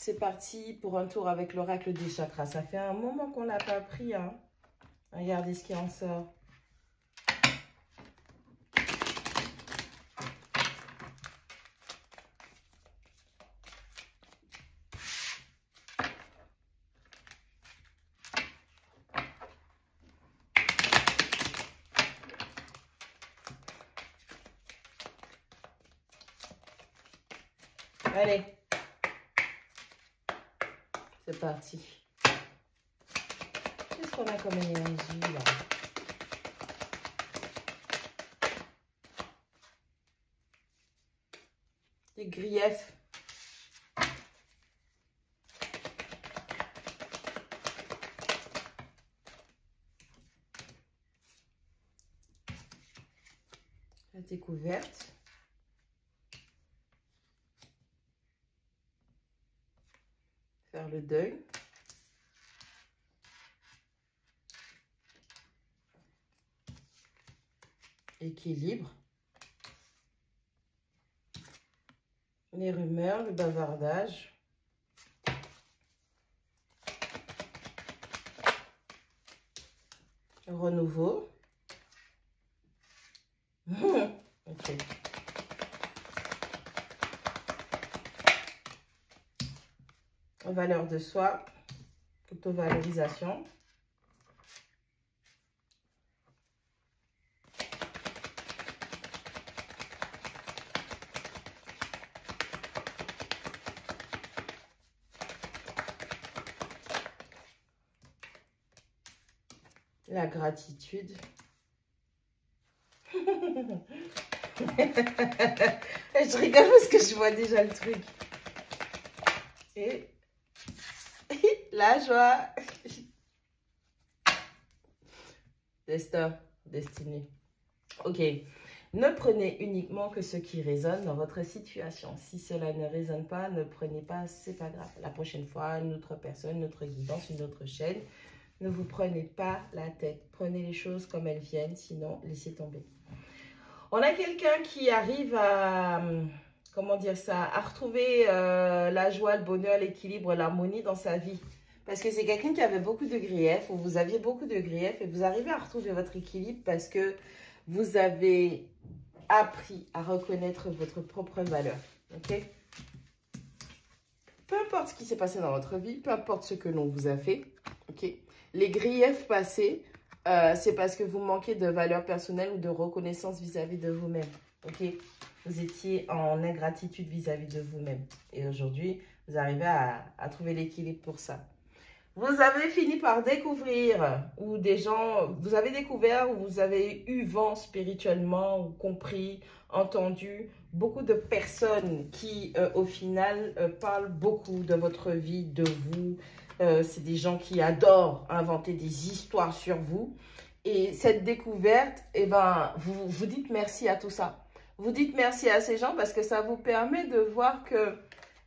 c'est parti pour un tour avec l'oracle des chakras. Ça fait un moment qu'on l'a pas pris, hein. Regardez ce qui en sort. Allez, c'est parti. Qu'est-ce qu'on a comme énergie là? Des griefs. La découverte. Faire le deuil. Équilibre. Les rumeurs, le bavardage. Le renouveau. Ok. Valeur de soi, auto-valorisation. La gratitude. Je rigole parce que je vois déjà le truc. Et la joie. Destin, destinée. Ok. Ne prenez uniquement que ce qui résonne dans votre situation. Si cela ne résonne pas, ne prenez pas, c'est pas grave. La prochaine fois, une autre personne, une autre guidance, une autre chaîne. Ne vous prenez pas la tête. Prenez les choses comme elles viennent, sinon laissez tomber. On a quelqu'un qui arrive à, comment dire ça, à retrouver la joie, le bonheur, l'équilibre, l'harmonie dans sa vie. Parce que c'est quelqu'un qui avait beaucoup de griefs, ou vous aviez beaucoup de griefs, et vous arrivez à retrouver votre équilibre parce que vous avez appris à reconnaître votre propre valeur. Ok? Peu importe ce qui s'est passé dans votre vie, peu importe ce que l'on vous a fait, ok? Les griefs passés, c'est parce que vous manquez de valeur personnelle ou de reconnaissance vis-à-vis de vous-même. Ok? Vous étiez en ingratitude vis-à-vis de vous-même. Et aujourd'hui, vous arrivez à trouver l'équilibre pour ça. Vous avez fini par découvrir, ou des gens, vous avez découvert, ou vous avez eu vent spirituellement, ou compris, entendu, beaucoup de personnes qui, au final, parlent beaucoup de votre vie, de vous. C'est des gens qui adorent inventer des histoires sur vous. Et cette découverte, eh ben, vous dites merci à tout ça. Vous dites merci à ces gens parce que ça vous permet de voir que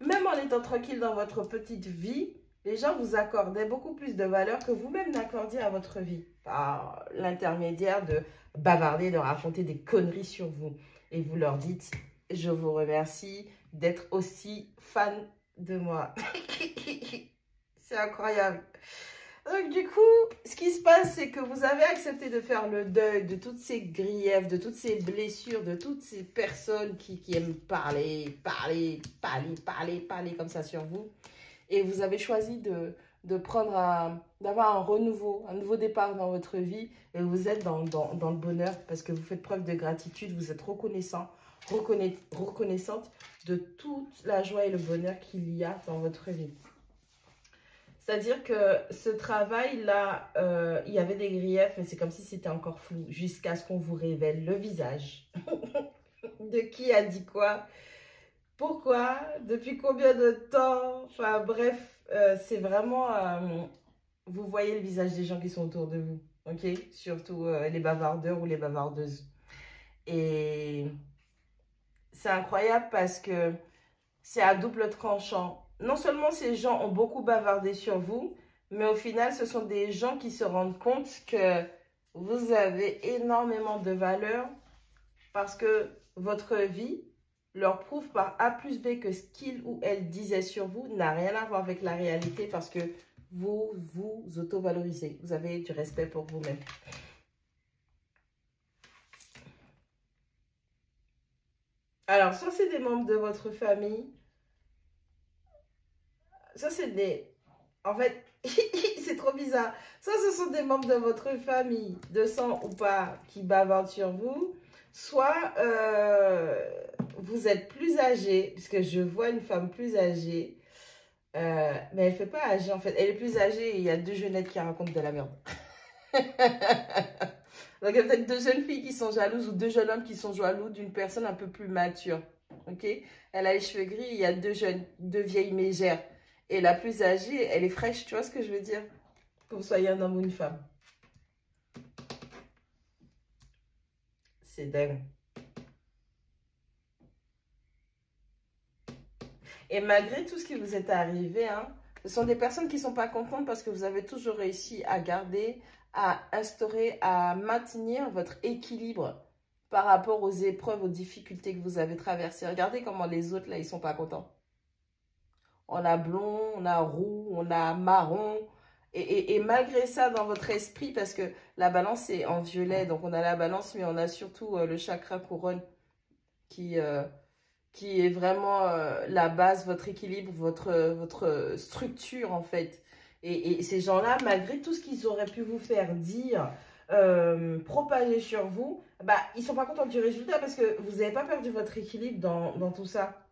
même en étant tranquille dans votre petite vie, les gens vous accordaient beaucoup plus de valeur que vous-même n'accordiez à votre vie. Par l'intermédiaire de bavarder, de raconter des conneries sur vous. Et vous leur dites, je vous remercie d'être aussi fan de moi. C'est incroyable. Donc du coup, ce qui se passe, c'est que vous avez accepté de faire le deuil de toutes ces griefs, de toutes ces blessures, de toutes ces personnes qui aiment parler comme ça sur vous. Et vous avez choisi d'avoir un renouveau, un nouveau départ dans votre vie. Et vous êtes dans le bonheur parce que vous faites preuve de gratitude. Vous êtes reconnaissante de toute la joie et le bonheur qu'il y a dans votre vie. C'est-à-dire que ce travail-là, il y avait des griefs, mais c'est comme si c'était encore flou, jusqu'à ce qu'on vous révèle le visage. De qui a dit quoi? Pourquoi? Depuis combien de temps? Enfin bref, c'est vraiment... vous voyez le visage des gens qui sont autour de vous, ok? Surtout les bavardeurs ou les bavardeuses. Et c'est incroyable parce que c'est à double tranchant. Non seulement ces gens ont beaucoup bavardé sur vous, mais au final, ce sont des gens qui se rendent compte que vous avez énormément de valeur parce que votre vie leur prouve par A plus B que ce qu'il ou elle disait sur vous n'a rien à voir avec la réalité parce que vous vous auto-valorisez. Vous avez du respect pour vous-même. Alors, ça, c'est des membres de votre famille. Ça, c'est des... En fait, c'est trop bizarre. Ça, ce sont des membres de votre famille, de sang ou pas, qui bavardent sur vous. Soit vous êtes plus âgé, puisque je vois une femme plus âgée. Mais elle ne fait pas âgée, en fait. Elle est plus âgée et il y a deux jeunettes qui racontent de la merde. Donc, il y a peut-être deux jeunes filles qui sont jalouses ou deux jeunes hommes qui sont jaloux d'une personne un peu plus mature. Ok? Elle a les cheveux gris, il y a deux vieilles mégères. Et la plus âgée, elle est fraîche, tu vois ce que je veux dire? Que vous soyez un homme ou une femme. C'est dingue. Et malgré tout ce qui vous est arrivé, hein, ce sont des personnes qui ne sont pas contentes parce que vous avez toujours réussi à garder, à instaurer, à maintenir votre équilibre par rapport aux épreuves, aux difficultés que vous avez traversées. Regardez comment les autres, là, ils ne sont pas contents. On a blond, on a roux, on a marron. Et malgré ça, dans votre esprit, parce que la balance est en violet, donc on a la balance, mais on a surtout le chakra couronne qui est vraiment la base, votre équilibre, votre structure, en fait. Et ces gens-là, malgré tout ce qu'ils auraient pu vous faire dire, propager sur vous, bah, ils ne sont pas contents du résultat parce que vous n'avez pas perdu votre équilibre dans tout ça.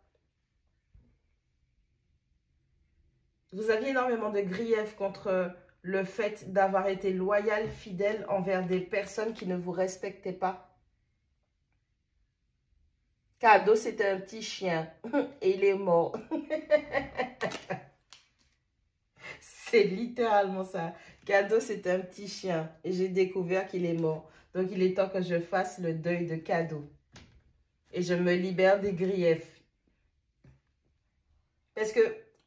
Vous aviez énormément de griefs contre le fait d'avoir été loyal, fidèle envers des personnes qui ne vous respectaient pas. Cadeau, c'était un petit chien et il est mort. C'est littéralement ça. Cadeau, c'était un petit chien et j'ai découvert qu'il est mort. Donc, il est temps que je fasse le deuil de Cadeau. Et je me libère des griefs. Parce que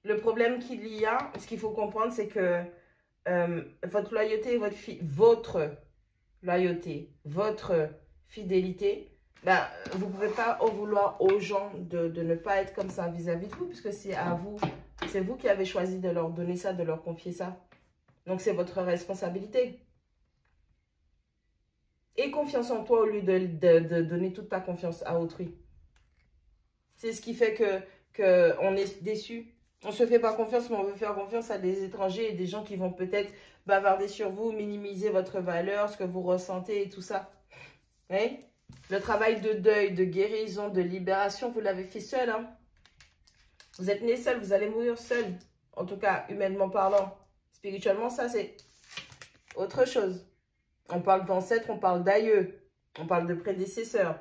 le problème qu'il y a, ce qu'il faut comprendre, c'est que votre loyauté, votre loyauté, votre fidélité, ben, vous ne pouvez pas en vouloir aux gens de ne pas être comme ça vis-à-vis de vous, puisque c'est à vous, c'est vous qui avez choisi de leur donner ça, de leur confier ça. Donc, c'est votre responsabilité. Aie confiance en toi au lieu de donner toute ta confiance à autrui. C'est ce qui fait que on est déçu. On ne se fait pas confiance, mais on veut faire confiance à des étrangers et des gens qui vont peut-être bavarder sur vous, minimiser votre valeur, ce que vous ressentez et tout ça. Oui? Le travail de deuil, de guérison, de libération, vous l'avez fait seul. Hein? Vous êtes né seul, vous allez mourir seul. En tout cas, humainement parlant. Spirituellement, ça, c'est autre chose. On parle d'ancêtres, on parle d'aïeux, on parle de prédécesseurs.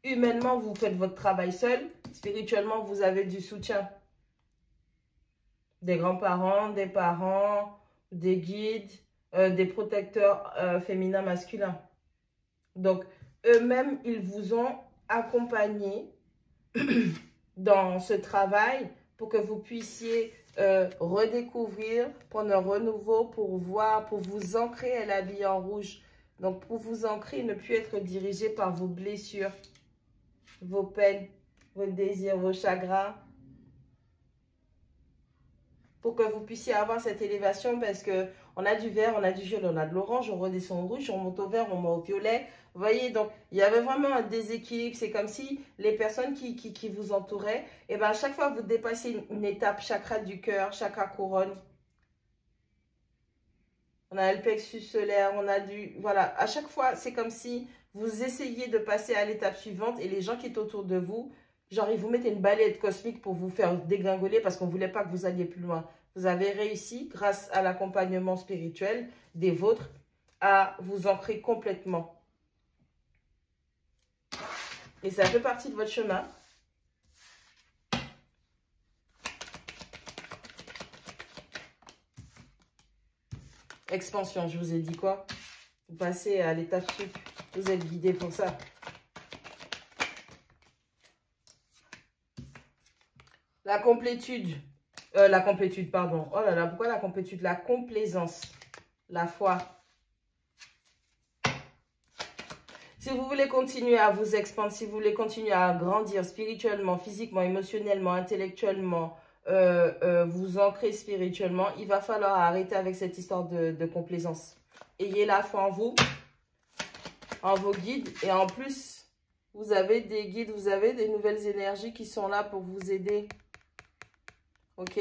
Humainement, vous faites votre travail seul. Spirituellement, vous avez du soutien. Des grands-parents, des parents, des guides, des protecteurs féminins, masculins. Donc, eux-mêmes, ils vous ont accompagné dans ce travail pour que vous puissiez redécouvrir, prendre un renouveau pour voir, pour vous ancrer, elle est habillée en rouge. Donc, pour vous ancrer, ne plus être dirigé par vos blessures, vos peines, vos désirs, vos chagrins. Pour que vous puissiez avoir cette élévation, parce que on a du vert, on a du violet, on a de l'orange, on redescend au rouge, on monte au vert, on monte au violet. Vous voyez, donc il y avait vraiment un déséquilibre. C'est comme si les personnes qui vous entouraient, et ben à chaque fois que vous dépassez une étape, chakra du cœur, chakra couronne, on a le plexus solaire, on a du... Voilà, à chaque fois, c'est comme si vous essayez de passer à l'étape suivante et les gens qui sont autour de vous, genre, ils vous mettent une balayette cosmique pour vous faire dégringoler parce qu'on ne voulait pas que vous alliez plus loin. Vous avez réussi, grâce à l'accompagnement spirituel des vôtres, à vous ancrer complètement. Et ça fait partie de votre chemin. Expansion, je vous ai dit quoi? Vous passez à l'étape sup. Vous êtes guidé pour ça. La complétude, pardon. Oh là là, pourquoi la complétude? La complaisance, la foi. Si vous voulez continuer à vous expandre, si vous voulez continuer à grandir spirituellement, physiquement, émotionnellement, intellectuellement, vous ancrer spirituellement, il va falloir arrêter avec cette histoire de complaisance. Ayez la foi en vous, en vos guides. Et en plus, vous avez des guides, vous avez des nouvelles énergies qui sont là pour vous aider. Ok?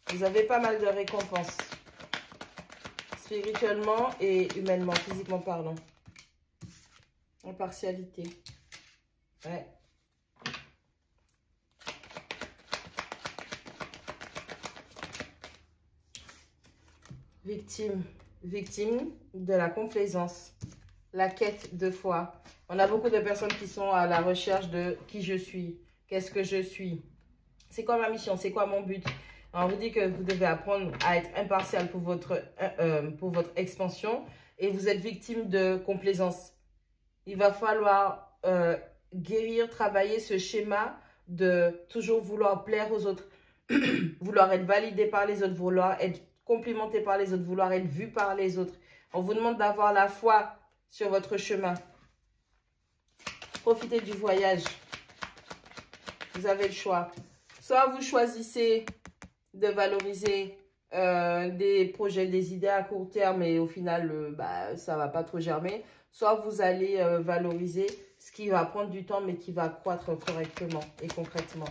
Vous avez pas mal de récompenses. Spirituellement et humainement, physiquement parlant. Impartialité. Ouais. Victime. Victime de la complaisance. La quête de foi. On a beaucoup de personnes qui sont à la recherche de qui je suis. Qu'est-ce que je suis? C'est quoi ma mission? C'est quoi mon but? On vous dit que vous devez apprendre à être impartial pour votre expansion. Et vous êtes victime de complaisance. Il va falloir guérir, travailler ce schéma de toujours vouloir plaire aux autres, vouloir être validé par les autres, vouloir être complimenté par les autres, vouloir être vu par les autres. On vous demande d'avoir la foi sur votre chemin. Profitez du voyage. Vous avez le choix. Soit vous choisissez de valoriser des projets, des idées à court terme et au final, ça ne va pas trop germer. Soit vous allez valoriser ce qui va prendre du temps mais qui va croître correctement et concrètement.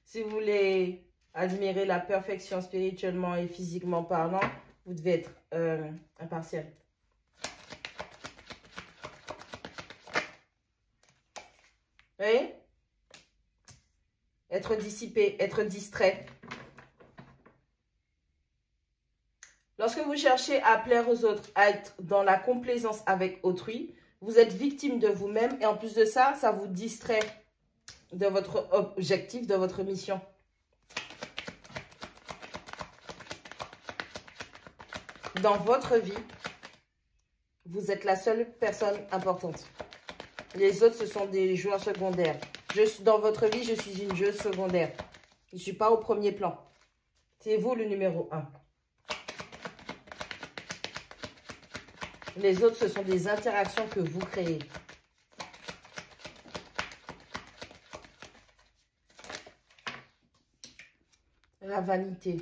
Si vous voulez admirer la perfection spirituellement et physiquement parlant, vous devez être impartial. Vous voyez? Être dissipé, être distrait. Lorsque vous cherchez à plaire aux autres, à être dans la complaisance avec autrui, vous êtes victime de vous-même et en plus de ça, ça vous distrait de votre objectif, de votre mission. Dans votre vie, vous êtes la seule personne importante. Les autres, ce sont des joueurs secondaires. Dans votre vie, je suis une joueuse secondaire. Je ne suis pas au premier plan. C'est vous le numéro 1. Les autres, ce sont des interactions que vous créez. La vanité.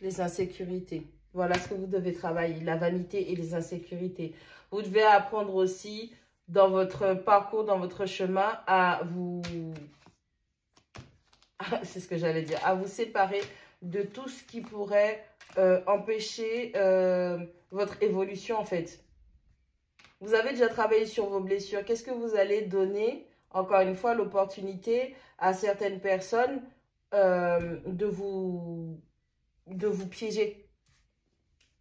Les insécurités. Voilà ce que vous devez travailler. La vanité et les insécurités. Vous devez apprendre aussi dans votre parcours, dans votre chemin, à vous... c'est ce que j'allais dire. À vous séparer de tout ce qui pourrait empêcher votre évolution, en fait. Vous avez déjà travaillé sur vos blessures. Qu'est-ce que vous allez donner, encore une fois, l'opportunité à certaines personnes de vous piéger,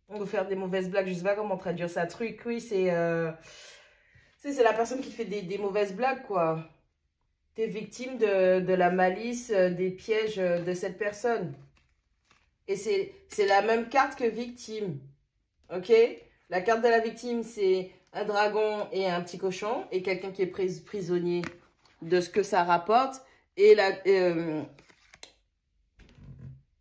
de faire des mauvaises blagues. Je ne sais pas comment traduire ça. Truc, oui, c'est la personne qui fait des mauvaises blagues, quoi. Tu es victime de la malice, des pièges de cette personne. Et c'est la même carte que victime. Ok? La carte de la victime, c'est un dragon et un petit cochon. Et quelqu'un qui est prisonnier de ce que ça rapporte. Et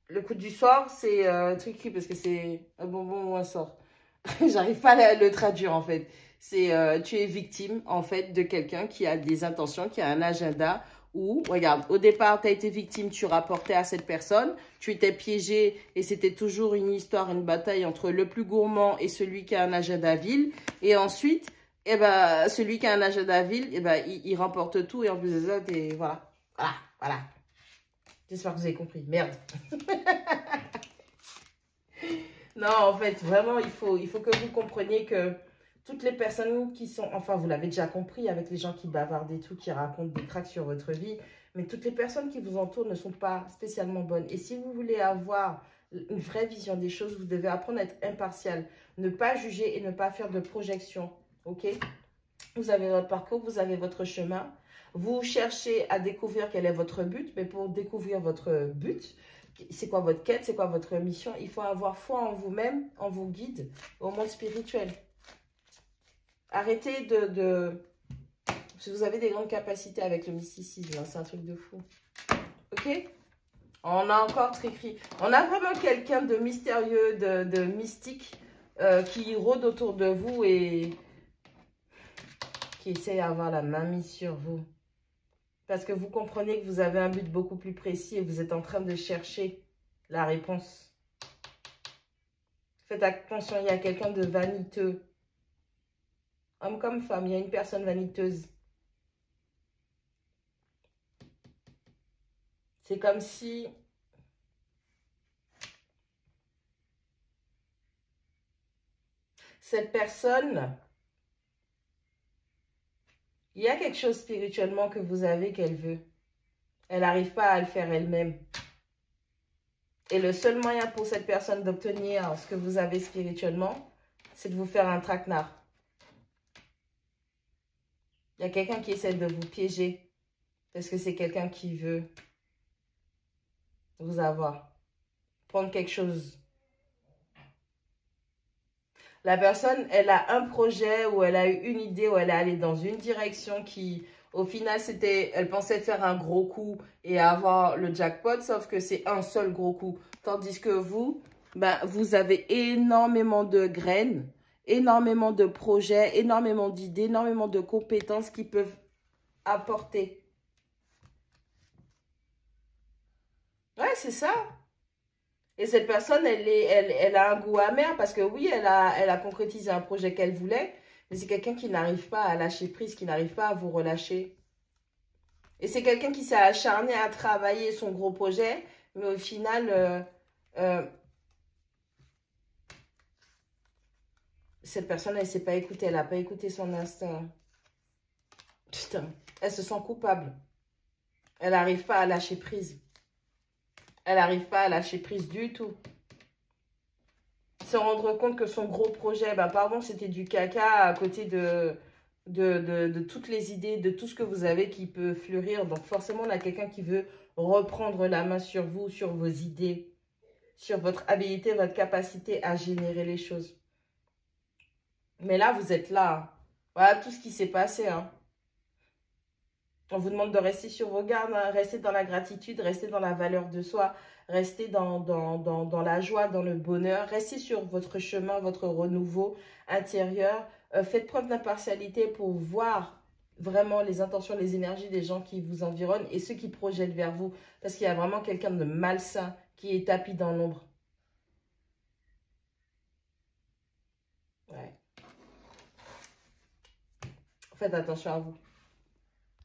le coup du sort, c'est tricky parce que c'est un bonbon ou un sort. J'arrive pas à le traduire, en fait. C'est tu es victime, en fait, de quelqu'un qui a des intentions, qui a un agenda où, regarde, au départ, tu as été victime, tu rapportais à cette personne, tu étais piégé et c'était toujours une histoire, une bataille entre le plus gourmand et celui qui a un agenda vil. Et ensuite, eh ben, celui qui a un agenda vil, eh ben, il remporte tout et en plus de ça, voilà. Voilà. J'espère que vous avez compris. Merde. Non, en fait, vraiment, il faut que vous compreniez que toutes les personnes qui sont... Enfin, vous l'avez déjà compris avec les gens qui bavardent et tout, qui racontent des cracks sur votre vie. Mais toutes les personnes qui vous entourent ne sont pas spécialement bonnes. Et si vous voulez avoir une vraie vision des choses, vous devez apprendre à être impartial. Ne pas juger et ne pas faire de projection. Ok? Vous avez votre parcours, vous avez votre chemin. Vous cherchez à découvrir quel est votre but. Mais pour découvrir votre but, c'est quoi votre quête, c'est quoi votre mission, il faut avoir foi en vous-même, en vos guides, au monde spirituel. Arrêtez si vous avez des grandes capacités avec le mysticisme, hein, c'est un truc de fou. Ok? On a encore Tricri. On a vraiment quelqu'un de mystérieux, de mystique qui rôde autour de vous et qui essaie d'avoir la main mise sur vous. Parce que vous comprenez que vous avez un but beaucoup plus précis et vous êtes en train de chercher la réponse. Faites attention, il y a quelqu'un de vaniteux. Homme comme femme, il y a une personne vaniteuse. C'est comme si cette personne, il y a quelque chose spirituellement que vous avez qu'elle veut. Elle n'arrive pas à le faire elle-même. Et le seul moyen pour cette personne d'obtenir ce que vous avez spirituellement, c'est de vous faire un traquenard. Il y a quelqu'un qui essaie de vous piéger. Parce que c'est quelqu'un qui veut vous avoir. Prendre quelque chose. La personne, elle a un projet ou elle a eu une idée ou elle est allée dans une direction qui, au final, c'était, elle pensait faire un gros coup et avoir le jackpot, sauf que c'est un seul gros coup. Tandis que vous, ben, vous avez énormément de graines, énormément de projets, énormément d'idées, énormément de compétences qui peuvent apporter. Ouais, c'est ça. Et cette personne, elle a un goût amer parce que oui, elle a concrétisé un projet qu'elle voulait, mais c'est quelqu'un qui n'arrive pas à lâcher prise, qui n'arrive pas à vous relâcher. Et c'est quelqu'un qui s'est acharné à travailler son gros projet, mais au final, cette personne, elle ne s'est pas écoutée, elle n'a pas écouté son instinct. Putain, elle se sent coupable. Elle n'arrive pas à lâcher prise. Elle n'arrive pas à lâcher prise du tout. Se rendre compte que son gros projet, bah pardon, c'était du caca à côté de toutes les idées, de tout ce que vous avez qui peut fleurir. Donc forcément, on a quelqu'un qui veut reprendre la main sur vous, sur vos idées, sur votre habilité, votre capacité à générer les choses. Mais là, vous êtes là. Voilà tout ce qui s'est passé. Hein. On vous demande de rester sur vos gardes, hein, rester dans la gratitude, rester dans la valeur de soi, rester dans la joie, dans le bonheur, rester sur votre chemin, votre renouveau intérieur. Faites preuve d'impartialité pour voir vraiment les intentions, les énergies des gens qui vous environnent et ceux qui projettent vers vous. Parce qu'il y a vraiment quelqu'un de malsain qui est tapis dans l'ombre. Ouais. Faites attention à vous.